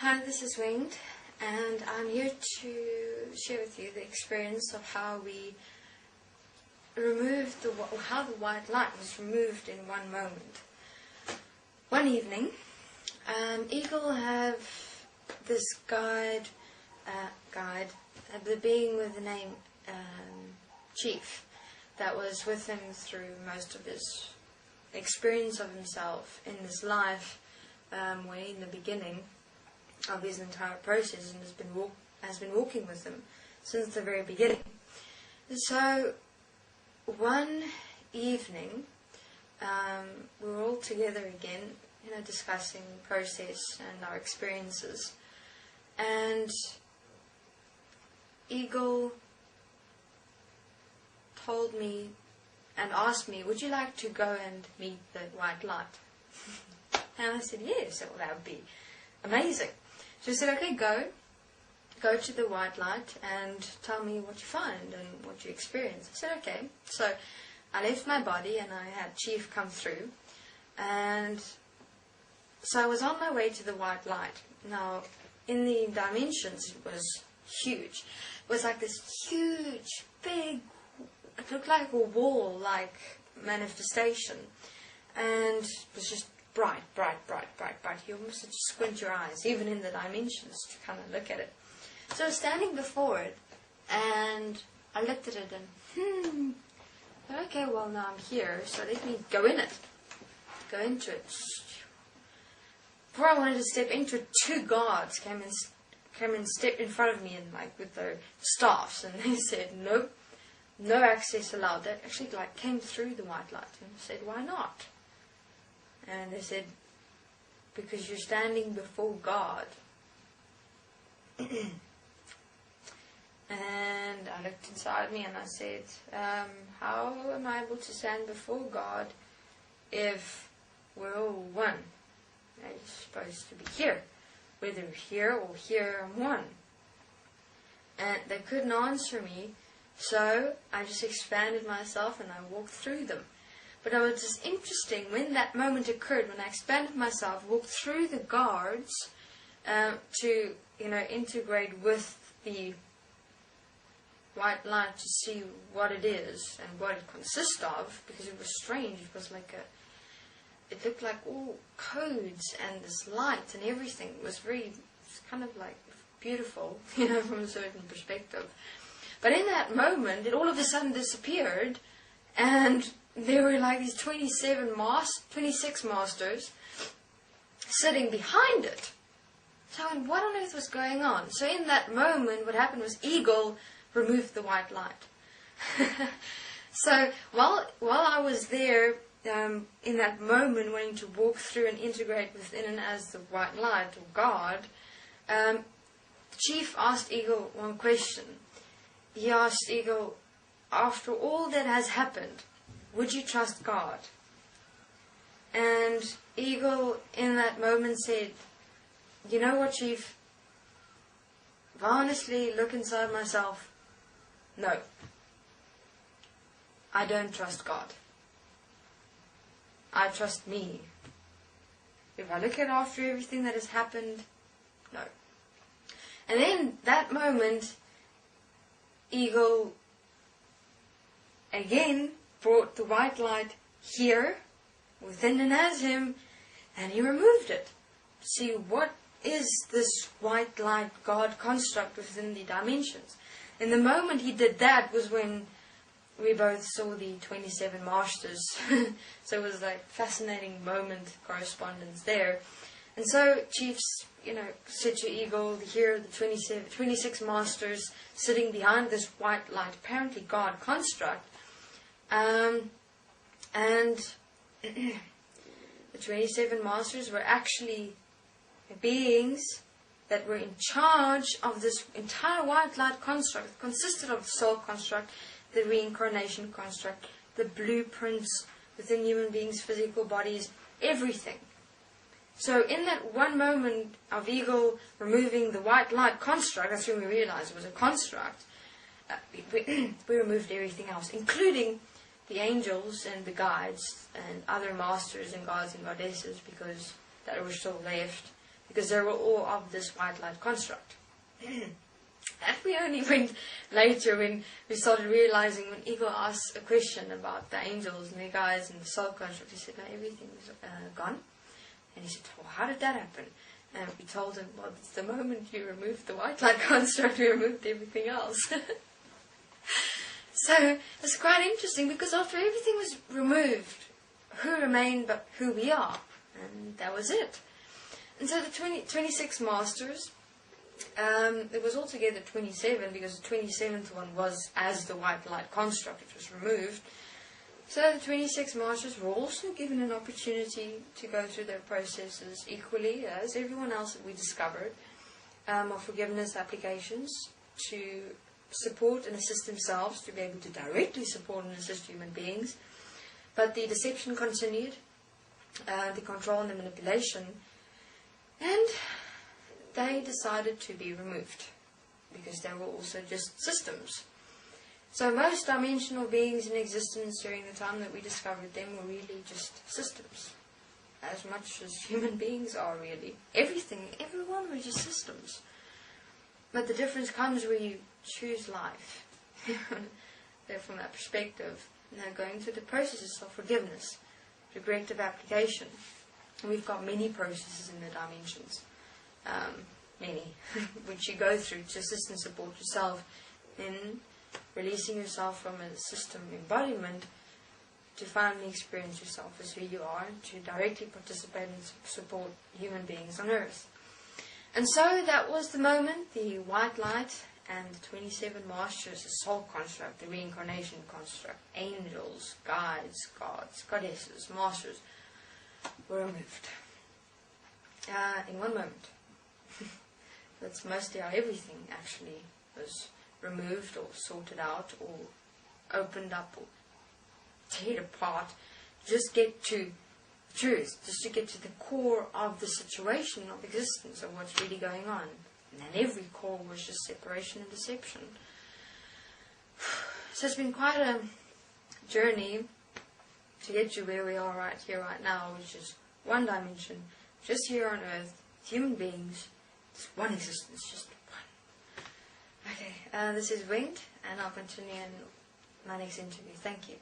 Hi, this is Winged, and I'm here to share with you the experience of how we removed how the white light was removed in one moment. One evening, Eagle have this guide, the being with the name Chief, that was with him through most of his experience of himself in this life, way in the beginning of his entire process, and has been walking with them since the very beginning. So one evening, we were all together again, discussing the process and our experiences, and Eagle told me and asked me, would you like to go and meet the white light? And I said, yes, well, that would be amazing. So she said, okay, go to the white light and tell me what you find and what you experience. I said, okay. So I left my body and I had Chief come through, and so I was on my way to the white light. Now, in the dimensions, it was huge. It was like this huge, big, it looked like a wall-like manifestation, and it was just bright. You almost had to squint your eyes, even in the dimensions, to kind of look at it. So I was standing before it, and I looked at it and, okay, well, now I'm here, so let me go in it. Go into it. Before I wanted to step into it, two guards came and stepped in front of me, and with their staffs, and they said, nope, no access allowed. That actually came through the white light, and I said, why not? And they said, because you're standing before God. And I looked inside me and I said, how am I able to stand before God if we're all one? You're supposed to be here. Whether here or here, I'm one. And they couldn't answer me, so I just expanded myself and I walked through them. But it was just interesting when that moment occurred, when I expanded myself, walked through the guards to integrate with the white light to see what it is and what it consists of, because it was strange. It was it looked like all codes and this light and everything. It was kind of beautiful, from a certain perspective. But in that moment, it all of a sudden disappeared, and there were these 26 masters sitting behind it. So what on earth was going on? So in that moment, what happened was Eagle removed the white light. So while I was there, in that moment, wanting to walk through and integrate within and as the white light, or God, Chief asked Eagle one question. He asked Eagle, after all that has happened, would you trust God? And Eagle in that moment said, you know what, Chief? If I honestly look inside myself, no. I don't trust God. I trust me. If I look at after everything that has happened, no. And then that moment, Eagle again brought the white light here, within and as him, and he removed it. See, what is this white light God construct within the dimensions? And the moment he did that was when we both saw the 27 masters. So it was fascinating moment correspondence there. And so Chiefs, said to Eagle, here are the 26 masters sitting behind this white light, apparently God construct. And the 27 masters were actually beings that were in charge of this entire white light construct. It consisted of the soul construct, the reincarnation construct, the blueprints within human beings' physical bodies, everything. So in that one moment of Eagle removing the white light construct, that's when we realized it was a construct, we removed everything else, including the angels and the guides and other masters and gods and goddesses, because that were still left. because they were all of this white light construct. That we only went later when we started realizing, when Igor asked a question about the angels and the guys and the soul construct, he said, no, everything was gone. And he said, well, how did that happen? And we told him, well, it's the moment you removed the white light construct, we removed everything else. So it's quite interesting, because after everything was removed, who remained but who we are? And that was it. And so the 26 masters, it was altogether 27, because the 27th one was as the white light construct, which was removed. So the 26 masters were also given an opportunity to go through their processes equally as everyone else that we discovered, of forgiveness applications, to support and assist themselves, to be able to directly support and assist human beings. But the deception continued, the control and the manipulation, and they decided to be removed, because they were also just systems. So most dimensional beings in existence during the time that we discovered them were really just systems, as much as human beings are really. Everyone were just systems. But the difference comes where you choose life. From that perspective, now going through the processes of forgiveness, regrettive application. And we've got many processes in the dimensions. Many, which you go through to assist and support yourself in releasing yourself from a system embodiment, to finally experience yourself as who you are, to directly participate and support human beings on earth. And so that was the moment, the white light and the 27 masters, the soul construct, the reincarnation construct, angels, guides, gods, goddesses, masters, were removed. In one moment. That's mostly how everything actually was removed or sorted out or opened up or teared apart. Just get to the truth, just to get to the core of the situation of existence, of what's really going on. And then every core was just separation and deception. So it's been quite a journey to get to where we are right here, right now, which is one dimension, just here on earth, human beings, just one existence, just one. Okay, this is Winged, and I'll continue in my next interview. Thank you.